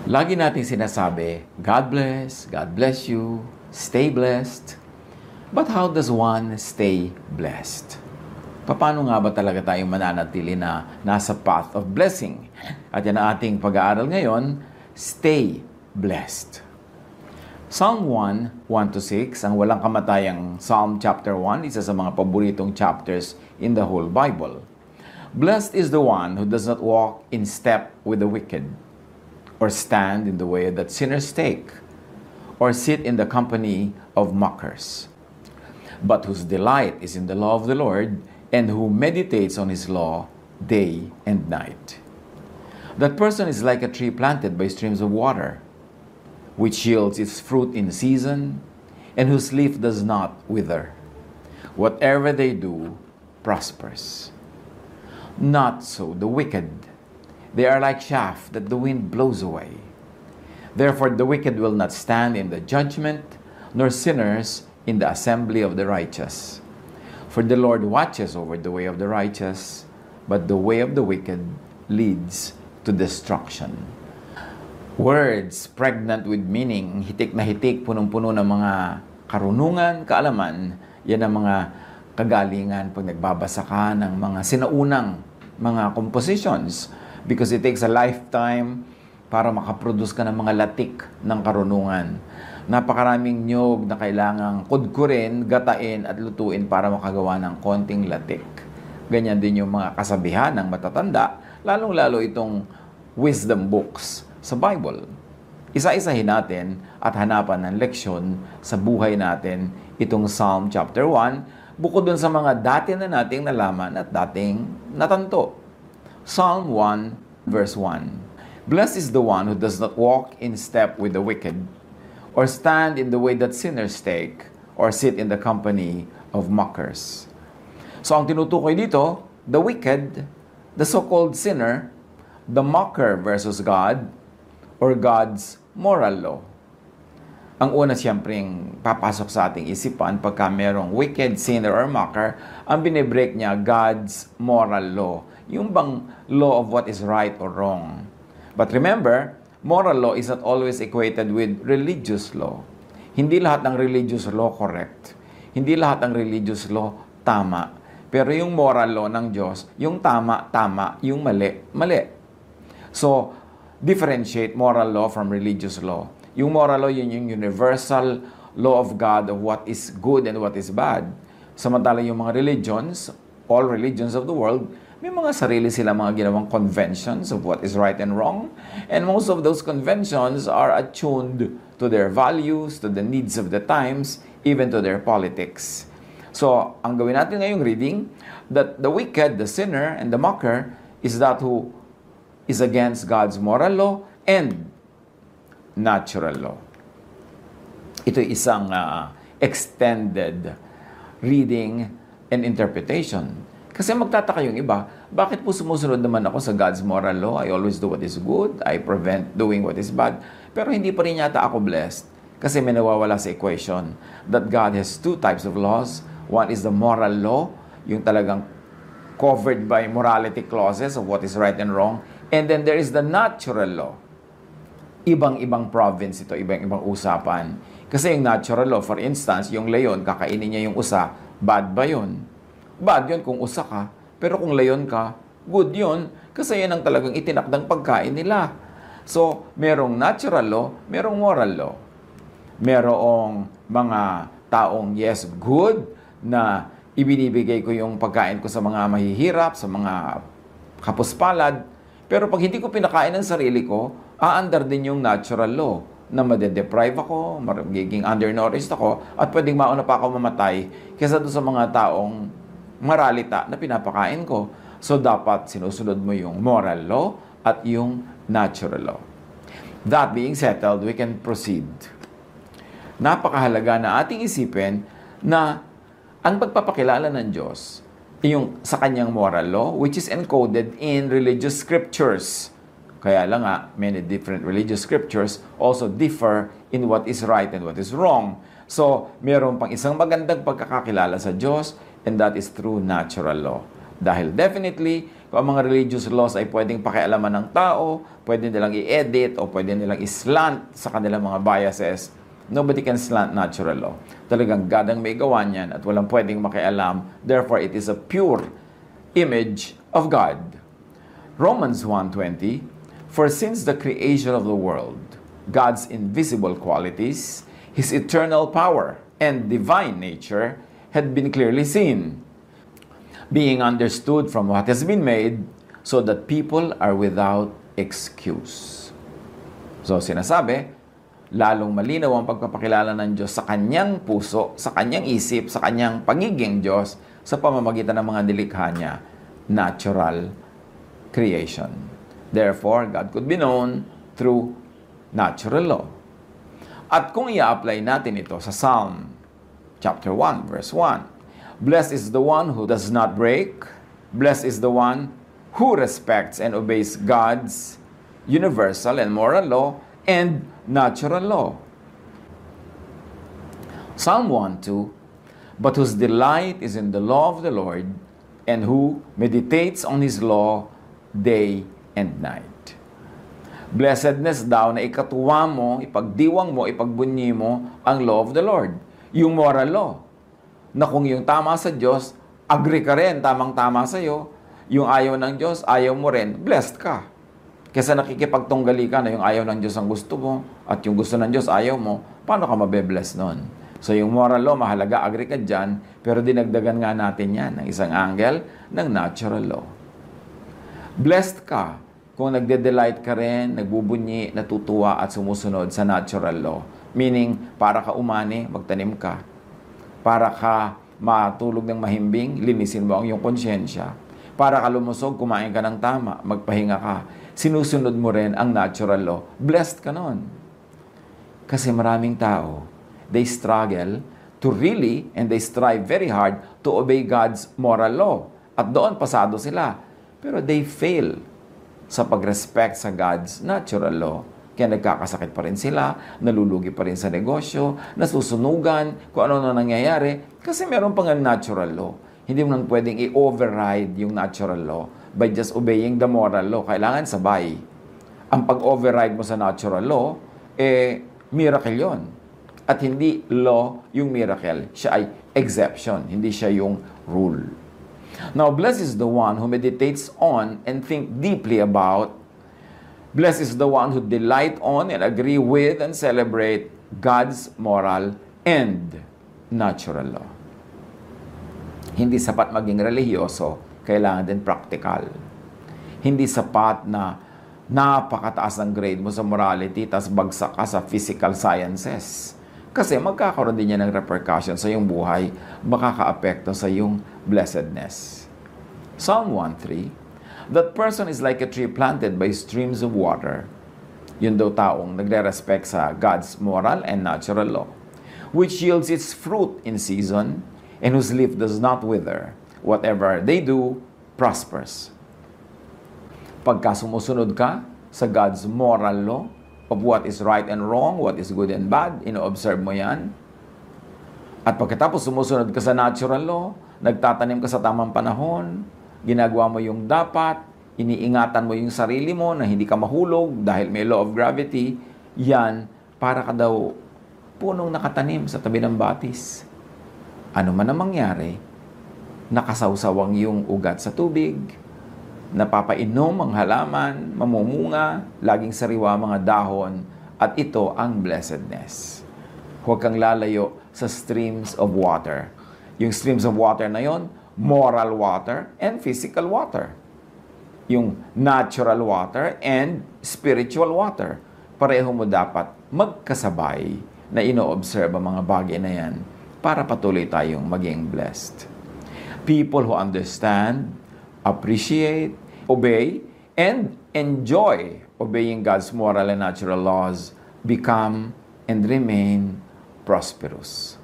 Lagi natin sinasabi, God bless you, stay blessed. But how does one stay blessed? Paano nga ba talaga tayong mananatili na nasa path of blessing? At yan ang ating pag-aaral ngayon, stay blessed. Psalm 1, 1-6, ang walang kamatayang Psalm chapter 1, isa sa mga paboritong chapters in the whole Bible. Blessed is the one who does not walk in step with the wicked, or stand in the way that sinners take, or sit in the company of mockers, but whose delight is in the law of the Lord, and who meditates on his law day and night. That person is like a tree planted by streams of water, which yields its fruit in season, and whose leaf does not wither. Whatever they do prospers. Not so the wicked. They are like chaff that the wind blows away. Therefore the wicked will not stand in the judgment, nor sinners in the assembly of the righteous. For the Lord watches over the way of the righteous, but the way of the wicked leads to destruction. Words pregnant with meaning, hitik na hitik, punong-puno ng mga karunungan, kaalaman, yan ang mga kagalingan pag nagbabasa ka ng mga sinaunang mga compositions. Because it takes a lifetime para makaproduce ka ng mga latik ng karunungan. Napakaraming nyog na kailangang kudkurin, gatain at lutuin para makagawa ng konting latik. Ganyan din yung mga kasabihan ng matatanda, lalong-lalo itong wisdom books sa Bible. Isa-isahin natin at hanapan ng leksyon sa buhay natin itong Psalm chapter 1, bukod dun sa mga dati na nating nalaman at dating natanto. Psalm 1, verse 1. Blessed is the one who does not walk in step with the wicked, or stand in the way that sinners take, or sit in the company of mockers. So ang tinutukoy dito, the wicked, the so-called sinner, the mocker versus God, or God's moral law. Ang una siyempreng papasok sa ating isipan pagka merong wicked, sinner, or mocker, ang binibreak niya, God's moral law. Yung bang law of what is right or wrong. But remember, moral law is not always equated with religious law. Hindi lahat ng religious law correct. Hindi lahat ng religious law tama. Pero yung moral law ng Diyos, yung tama, tama, yung mali, mali. So, differentiate moral law from religious law. Yung moral law, yun yung universal law of God of what is good and what is bad. Samantala yung mga religions, all religions of the world, may mga sarili sila mga ginawang conventions of what is right and wrong. And most of those conventions are attuned to their values, to the needs of the times, even to their politics. So, ang gawin natin ngayong reading, that the wicked, the sinner, and the mocker is that who is against God's moral law and natural law. Ito isang extended reading and interpretation. Kasi magtataka yung iba, bakit po sumusunod naman ako sa God's moral law? I always do what is good, I prevent doing what is bad. Pero hindi pa rin yata ako blessed kasi may nawawala sa equation that God has two types of laws. One is the moral law, yung talagang covered by morality clauses of what is right and wrong. And then there is the natural law. Ibang-ibang province ito, ibang-ibang usapan. Kasi yung natural law, for instance, yung leon, kakainin niya yung usa, bad ba yun? Bad yun kung usa ka, pero kung leon ka, good yun, kasi yan ang talagang itinakdang pagkain nila. So, merong natural law, merong moral law. Merong mga taong, yes, good, na ibinibigay ko yung pagkain ko sa mga mahihirap, sa mga kapuspalad, pero pag hindi ko pinakain ng sarili ko, aandar din yung natural law na madedeprive ako, magiging undernourished ako, at pwedeng mauna pa ako mamatay kaysa doon sa mga taong maralita na pinapakain ko. So, dapat sinusunod mo yung moral law at yung natural law. That being settled, we can proceed. Napakahalaga na ating isipin na ang pagpapakilala ng Diyos yung sa kanyang moral law, which is encoded in religious scriptures. Kaya lang nga, many different religious scriptures also differ in what is right and what is wrong. So, meron pang isang magandang pagkakakilala sa Diyos, and that is through natural law. Dahil definitely, kung ang mga religious laws ay pwedeng pakialaman ng tao, pwede nilang i-edit, o pwede nilang i-slant sa kanilang mga biases, nobody can slant natural law. Talagang God ang may gawa niyan at walang pwedeng makialam. Therefore, it is a pure image of God. Romans 1:20, for since the creation of the world, God's invisible qualities, His eternal power and divine nature had been clearly seen, being understood from what has been made, so that people are without excuse. So sinasabi, lalong malinaw ang pagpapakilala ng Diyos sa kanyang puso, sa kanyang isip, sa kanyang pagiging Diyos, sa pamamagitan ng mga nilikha niya, natural creation. Therefore, God could be known through natural law. At kung i-apply natin ito sa Psalm chapter 1, verse 1, blessed is the one who does not break, blessed is the one who respects and obeys God's universal and moral law and natural law. Psalm 1:2, but whose delight is in the law of the Lord, and who meditates on His law day and night. Blessedness daw na ikatuwa mo, ipagdiwang mo, ipagbunyi mo ang law of the Lord. Yung moral law. Na kung yung tama sa Diyos, agree ka rin, tamang-tama sa'yo. Yung ayaw ng Diyos, ayaw mo rin, blessed ka. Kesa nakikipagtunggali ka na yung ayaw ng Diyos ang gusto mo, at yung gusto ng Diyos ayaw mo, paano ka mabe-bless nun? So yung moral law, mahalaga, agree ka dyan, pero dinagdagan nga natin yan ng isang angle ng natural law. Blessed ka kung nagde-delight ka rin, nagbubunyi, natutuwa at sumusunod sa natural law. Meaning, para ka umani, magtanim ka. Para ka matulog ng mahimbing, linisin mo ang iyong konsyensya. Para ka lumusog, kumain ka ng tama, magpahinga ka. Sinusunod mo rin ang natural law. Blessed ka nun. Kasi maraming tao, they struggle to really, and they strive very hard to obey God's moral law. At doon pasado sila. Pero they fail sa pag-respect sa God's natural law. Kaya nagkakasakit pa rin sila, nalulugi pa rin sa negosyo, nasusunugan, kung ano na nangyayari, kasi meron pang natural law. Hindi mo nang pwedeng i-override yung natural law by just obeying the moral law. Kailangan sabay. Ang pag-override mo sa natural law, miracle yon. At hindi law yung miracle. Siya ay exception, hindi siya yung rule. Now, blessed is the one who meditates on and think deeply about. Blessed is the one who delight on and agree with and celebrate God's moral and natural law. Hindi sapat maging relihiyoso, kailangan din practical. Hindi sapat na napakataas ang grade mo sa morality, tas bagsak ka sa physical sciences. Kasi magkakaroon din yan ng repercussion sa iyong buhay, makaka-apekto sa iyong blessedness. Psalm 1:3, that person is like a tree planted by streams of water. Yun daw taong nagre-respect sa God's moral and natural law, which yields its fruit in season, and whose leaf does not wither. Whatever they do, prospers. Pagka sumusunod ka sa God's moral law, of what is right and wrong, what is good and bad, ino-observe mo yan. At pagkatapos sumusunod ka sa natural law, nagtatanim ka sa tamang panahon, ginagawa mo yung dapat, iniingatan mo yung sarili mo na hindi ka mahulog dahil may law of gravity, yan, para ka daw punong nakatanim sa tabi ng batis. Ano man ang mangyari, nakasawsawang yung ugat sa tubig, napapainom ang halaman, mamumunga, laging sariwa mga dahon, at ito ang blessedness. Huwag kang lalayo sa streams of water. Yung streams of water na yon, moral water and physical water. Yung natural water and spiritual water. Pareho mo dapat magkasabay na ino-observe ang mga bagay na yan para patuloy tayong maging blessed. People who understand, appreciate, obey, and enjoy obeying God's moral and natural laws become and remain prosperous.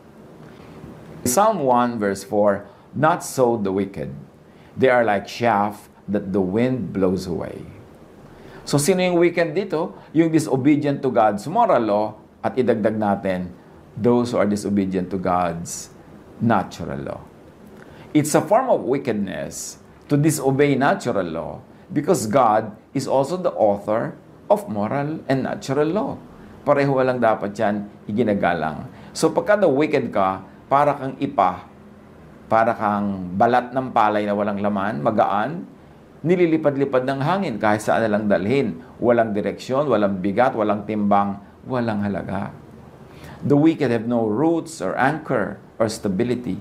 Psalm 1 verse 4, not so the wicked. They are like chaff that the wind blows away. So sino yung wicked dito? Yung disobedient to God's moral law, at idagdag natin, those who are disobedient to God's natural law. It's a form of wickedness to disobey natural law because God is also the author of moral and natural law. Pareho lang dapat yan iginagalang. So pagka the wicked ka, para kang para kang balat ng palay na walang laman, magaan, nililipad-lipad ng hangin kahit saan na lang dalhin. Walang direksyon, walang bigat, walang timbang, walang halaga. The wicked have no roots or anchor or stability.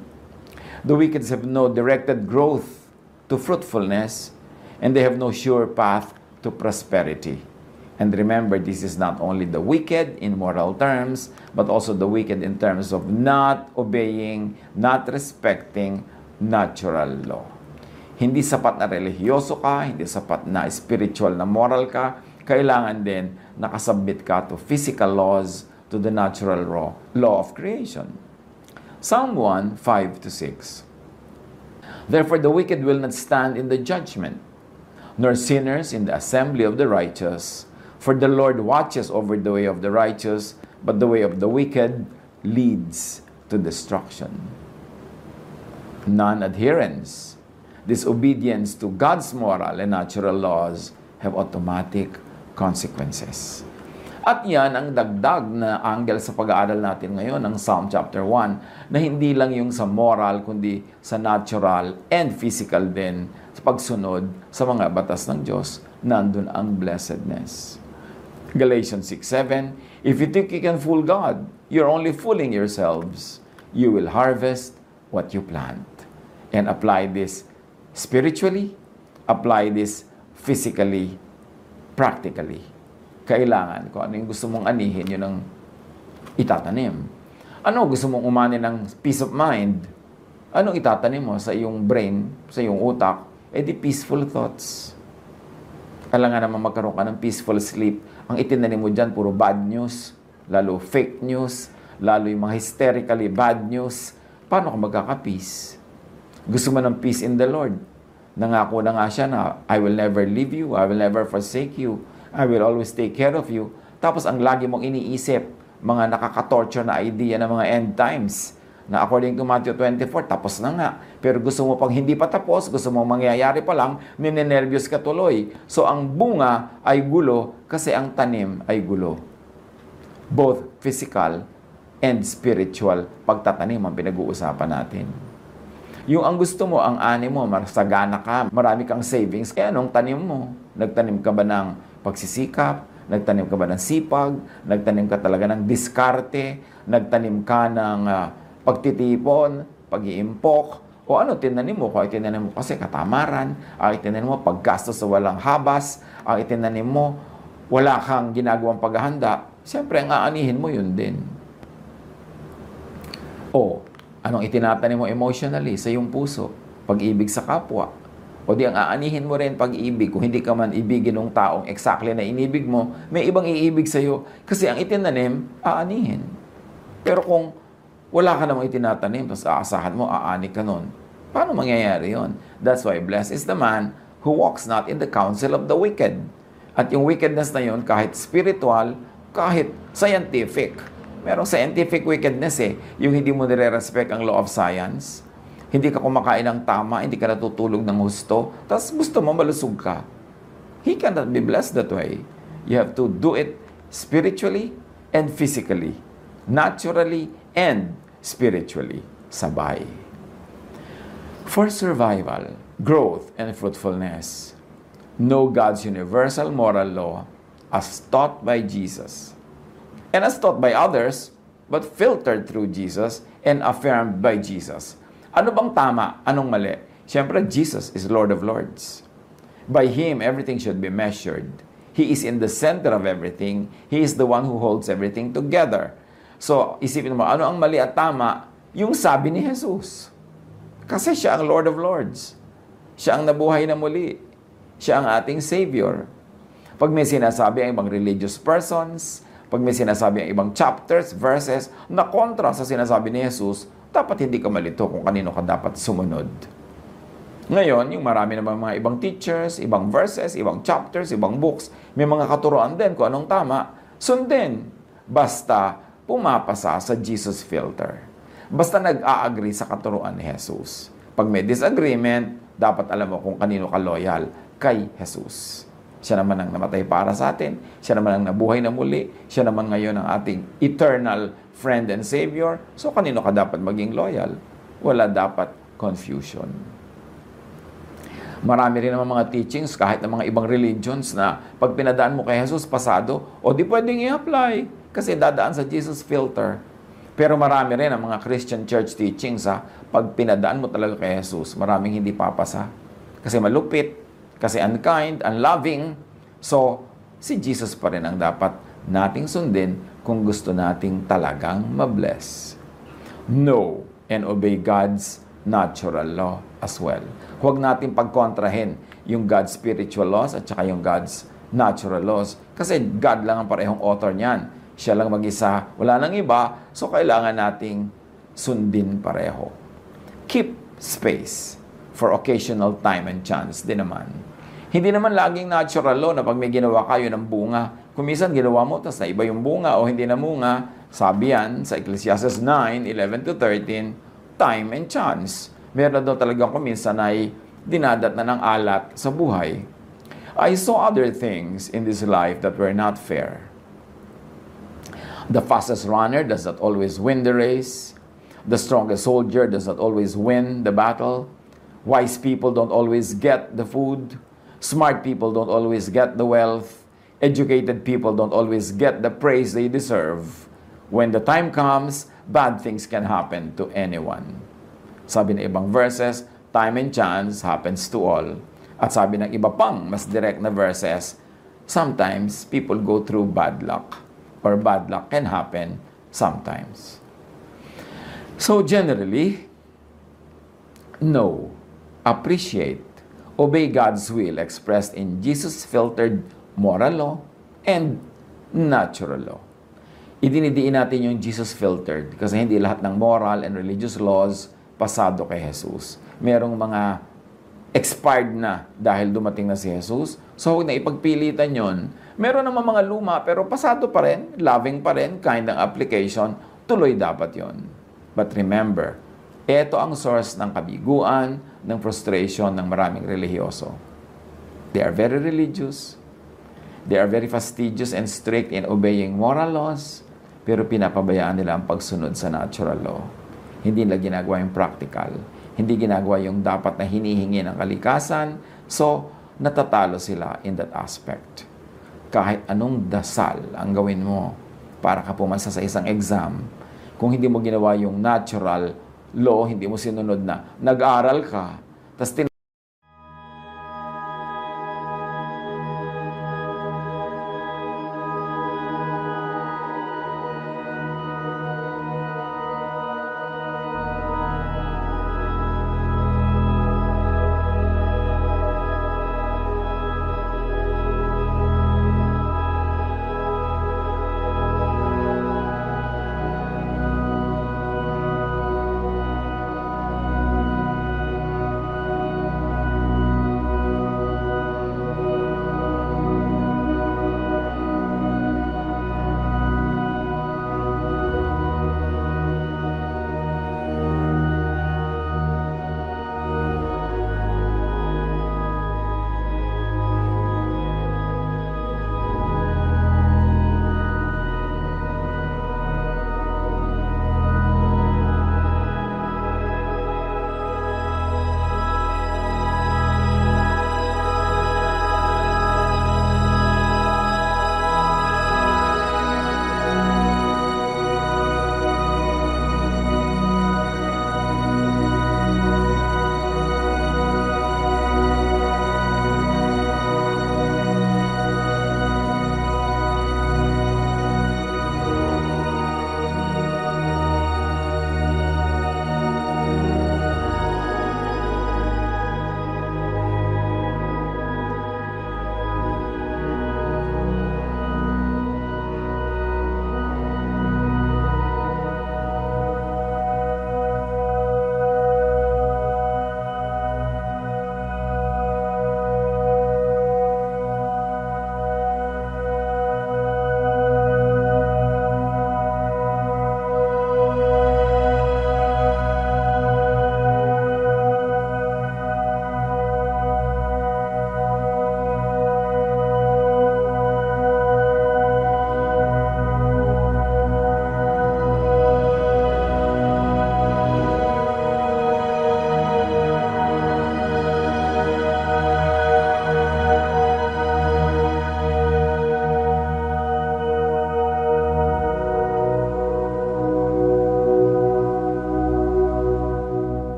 The wicked have no directed growth to fruitfulness, and they have no sure path to prosperity. And remember, this is not only the wicked in moral terms, but also the wicked in terms of not obeying, not respecting natural law. Hindi sapat na relihiyoso ka, hindi sapat na spiritual na moral ka, kailangan din nakasubmit ka to physical laws, to the natural law of creation. Psalm 1, 5-6. Therefore the wicked will not stand in the judgment, nor sinners in the assembly of the righteous. For the Lord watches over the way of the righteous, but the way of the wicked leads to destruction. Non-adherence, disobedience to God's moral and natural laws have automatic consequences. At yan ang dagdag na angle sa pag-aaral natin ngayon ng Psalm chapter 1, na hindi lang yung sa moral, kundi sa natural and physical din sa pagsunod sa mga batas ng Diyos, nandun ang blessedness. Galatians 6:7, if you think you can fool God, you're only fooling yourselves. You will harvest what you plant. And apply this spiritually, apply this physically, practically. Kailangan, kung ano yung gusto mong anihin, yun ang itatanim. Ano gusto mong umani ng peace of mind? Anong itatanim mo sa iyong brain, sa iyong utak? Eh di peaceful thoughts. Kailangan naman magkaroon ka ng peaceful sleep. Ang itinanim mo dyan, puro bad news, lalo fake news, lalo yung mga hysterically bad news. Paano ka magkaka-peace? Gusto mo ng peace in the Lord. Nangako na nga siya na, I will never leave you, I will never forsake you, I will always take care of you. Tapos ang lagi mong iniisip, mga nakaka-torture na idea ng mga end times, na according to Matthew 24, tapos na nga. Pero gusto mo pang hindi pa tapos, gusto mo mangyayari pa lang, ninenervyos ka tuloy. So ang bunga ay gulo kasi ang tanim ay gulo. Both physical and spiritual pagtatanim ang pinag-uusapan natin. Yung ang gusto mo, ang ani mo, masagana ka, marami kang savings, kaya anong tanim mo? Nagtanim ka ba ng pagsisikap? Nagtanim ka ba ng sipag? Nagtanim ka talaga ng diskarte? Nagtanim ka ng pagtitipon, pag-iimpok? O ano tinanim mo? Kung itinanim mo kasi katamaran, ang itinanim mo paggastos sa walang habas, ang itinanim mo wala kang ginagawang paghahanda, siyempre ang aanihin mo yun din. O anong itinatanim mo emotionally sa iyong puso? Pag-ibig sa kapwa. O di ang aanihin mo rin pag-ibig. Kung hindi ka man ibigin ng taong exactly na inibig mo, may ibang iibig sa iyo kasi ang itinanim, aanihin. Pero kung wala ka namang itinatanim, tapos aasahan mo, aani ka nun, paano mangyayari yon? That's why blessed is the man who walks not in the counsel of the wicked. At yung wickedness na yun, kahit spiritual, kahit scientific, merong scientific wickedness yung hindi mo nire-respect ang law of science, hindi ka kumakain ng tama, hindi ka natutulog ng husto, tapos gusto mo malusog ka. He cannot be blessed that way. You have to do it spiritually and physically, naturally and spiritually, sabay. For survival, growth, and fruitfulness, know God's universal moral law as taught by Jesus and as taught by others, but filtered through Jesus and affirmed by Jesus. Ano bang tama? Anong mali? Siyempre, Jesus is Lord of Lords. By Him, everything should be measured. He is in the center of everything. He is the one who holds everything together. So, isipin mo, ano ang mali at tama? Yung sabi ni Jesus. Kasi siya ang Lord of Lords. Siya ang nabuhay na muli. Siya ang ating Savior. Pag may sinasabi ang ibang religious persons, pag may sinasabi ang ibang chapters, verses, na kontra sa sinasabi ni Jesus, dapat hindi ka malito kung kanino ka dapat sumunod. Ngayon, yung marami namang mga ibang teachers, ibang verses, ibang chapters, ibang books, may mga katuroan din kung anong tama, sundin. Basta pumapasa sa Jesus filter. Basta nag-a-agree sa katuroan ni Jesus. Pag may disagreement, dapat alam mo kung kanino ka loyal. Kay Jesus. Siya naman ang namatay para sa atin. Siya naman ang nabuhay na muli. Siya naman ngayon ang ating eternal friend and Savior. So, kanino ka dapat maging loyal? Wala dapat confusion. Marami rin naman mga teachings kahit ng mga ibang religions na pag pinadaan mo kay Jesus pasado, o di pwedeng i-apply kasi dadaan sa Jesus filter. Pero marami rin ang mga Christian church teachings pag pinadaan mo talaga kay Jesus, maraming hindi papasa. Kasi malupit, kasi unkind, unloving. So, si Jesus pa rin ang dapat nating sundin kung gusto nating talagang mabless. Know and obey God's natural law as well. Huwag natin pagkontrahin yung God's spiritual laws at saka yung God's natural laws. Kasi God lang ang parehong author niyan. Siya lang mag-isa, wala nang iba, so kailangan nating sundin pareho. Keep space for occasional time and chance din naman. Hindi naman laging natural law na pag may ginawa kayo ng bunga, kung minsan ginawa mo, tapos na iba yung bunga o hindi na bunga, sabi yan sa Ecclesiastes 9:11-13, time and chance. Meron daw talagang kuminsan ay dinadat na ng alat sa buhay. I saw other things in this life that were not fair. The fastest runner does not always win the race. The strongest soldier does not always win the battle. Wise people don't always get the food. Smart people don't always get the wealth. Educated people don't always get the praise they deserve. When the time comes, bad things can happen to anyone. Sabi ng ibang verses, time and chance happens to all. At sabi ng iba pang, mas direct na verses, sometimes people go through bad luck. Or bad luck can happen sometimes. So generally, know, appreciate, obey God's will expressed in Jesus-filtered moral law and natural law. Idinidiin natin yung Jesus-filtered kasi hindi lahat ng moral and religious laws pasado kay Jesus. Merong mga expired na dahil dumating na si Jesus. So, huwag na ipagpilitan yon. Meron naman mga luma pero pasado pa rin, loving pa rin, kind ng application, tuloy dapat yon. But remember, ito ang source ng kabiguan, ng frustration ng maraming relihiyoso. They are very religious. They are very fastidious and strict in obeying moral laws, pero pinapabayaan nila ang pagsunod sa natural law. Hindi nila ginagawa yung practical. Hindi ginagawa yung dapat na hinihingi ng kalikasan. So, natatalo sila in that aspect. Kahit anong dasal ang gawin mo para ka pumasa sa isang exam, kung hindi mo ginawa yung natural law, hindi mo sinunod na nag-aral ka, tapos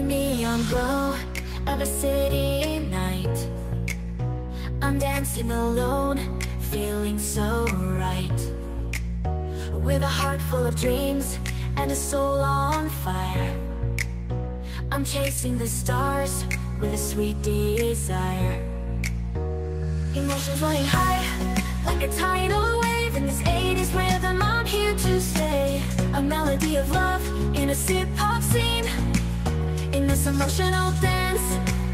the neon glow of a city night, I'm dancing alone, feeling so right. With a heart full of dreams and a soul on fire, I'm chasing the stars with a sweet desire. Emotions running high like a tidal wave in this 80s rhythm. I'm here to stay, a melody of love in a hip-hop scene, in this emotional dance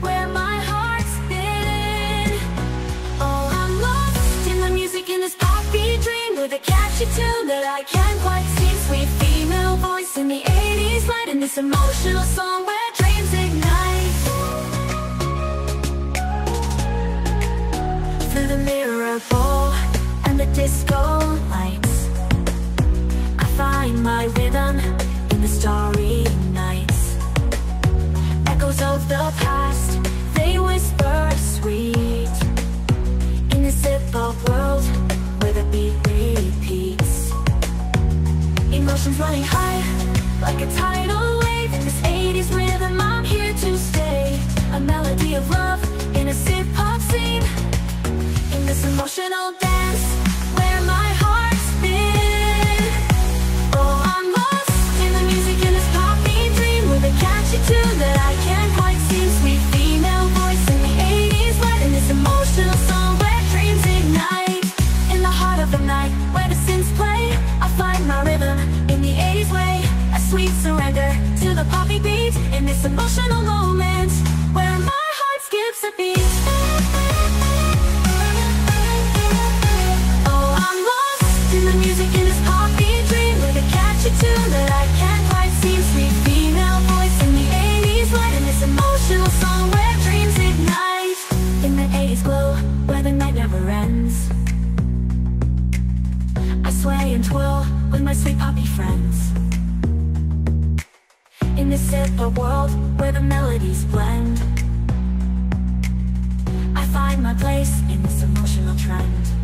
where my heart's been. Oh, I'm lost in the music, in this poppy dream, with a catchy tune that I can't quite see. Sweet female voice in the 80s light, in this emotional song where dreams ignite. Through the mirror ball and the disco lights, I find my rhythm in the starry nights. Echoes of the past, they whisper sweet, in this hip-hop world where the beat repeats. Emotions running high like a tidal wave in this 80s rhythm. I'm here to stay, a melody of love in a hip-hop scene, in this emotional dance where my heart's been. Oh, I'm lost in the music, in this poppy dream, with a catchy tune that I can't quite see. Sweet female voice in the 80s light, in this emotional song where dreams ignite. In the heart of the night where the synths play, I find my rhythm in the 80s way, a sweet surrender to the poppy beat, in this emotional moment where my heart skips a beat. In the music, in this poppy dream, with a catchy tune that I can't quite see. Sweet female voice in the 80s light, in this emotional song where dreams ignite. In the 80s glow, where the night never ends, I sway and twirl with my sweet poppy friends. In this hip-hop world where the melodies blend, I find my place in this emotional trend.